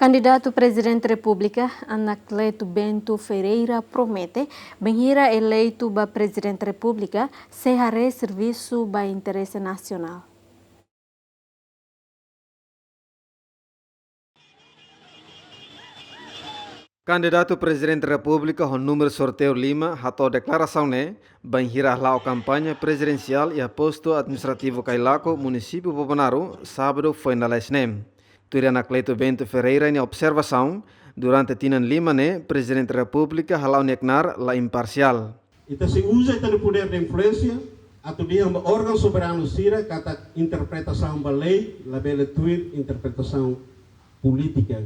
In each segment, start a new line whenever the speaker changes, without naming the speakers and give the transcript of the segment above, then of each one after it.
Candidato presidente da República, Anacleto Bento Ferreira, promete, benhira eleito para presidente da República, será serviço para interesse nacional.
Candidato presidente da República, o número sorteio Lima, hatou declaração né, benhira lá a campanha presidencial e a posto administrativo Cailaco, município Bobanaro, sábado foi na Lesnem. Turia Anacleto Bento Ferreira em observação, durante Tinan Lima, né, presidente da República, halau neknar la imparcial.
Então se usa o poder de influência, atau dia órgão soberano sira kata interpretação da lei, la bela tuir interpretação política,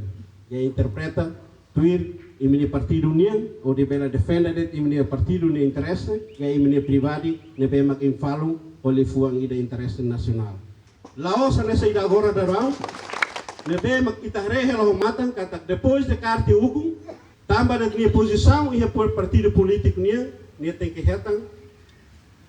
que interpreta tuir imini partido união ou de bela defenda de imini partido ne interesse, que imini privadi ne bema quem falam olhe fuang ida interesse nacional. Laos nessa ida agora darão ne bema kita rehe lo matan kata depois de carta hukum tambah de minha posição e por partido político ne tem que retan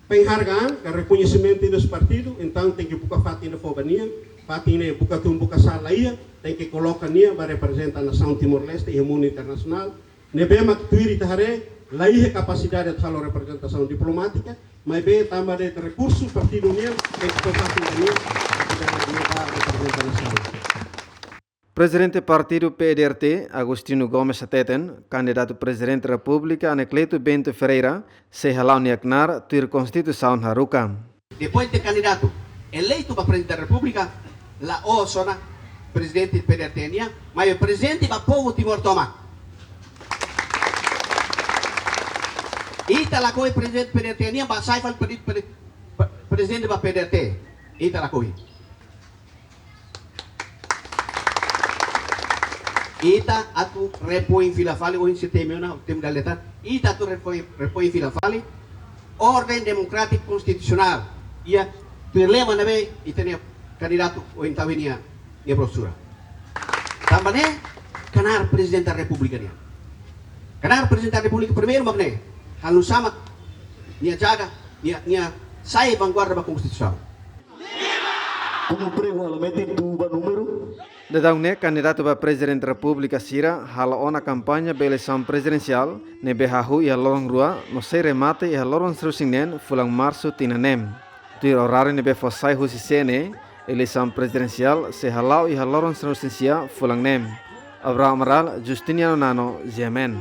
penghargaan, que reconhecimento dos partidos, então tem que buka fatina fobania, fatina buka tumbuka salaia, tem que colocar nia para representar a nação Timor-Leste e o mundo internacional. Nebema tuiri tahare, laia capacidade de falar representação diplomática, mas bem também de recursos partido nia tem que colocar nia para representar a nação.
Presidente Partido PDRT, Agostinho Gomes Sateten, candidato presidente da República, Anacleto Bento Ferreira, se halau neknar tuir Constituição Haruka.
Depois de candidato eleito para presidente da República, la Osona, presidente PDRT, mas o presidente do povo Timor-Toma. Ita la coi presidente PDRT, ba sai fal presidente do PDRT. Ita la coi. Ita atu repõe fila fali o sistema na tem da letra. Ita atu repõe fila fali ordem democrático constitucional. Ia lema na be itania candidato o intavinia e professora. Também canar presidente da República nia. Canar presidente da República primeiro magne halus sama nia jaga nia sai vanguarda da Constituição.
Como prevalamente tuba número
Dadang candidato para presidente da República Sira, halau na campanha para eleição presidencial, ne behahu e lorong rua, no sei remate e lorong serusingen, fulang março tinanem. Tuir horário ne befosai husisene, eleição presidencial, se halau e lorong serusinsia fulang nem. Abraham Amaral, Justiniano Nano, Zemen.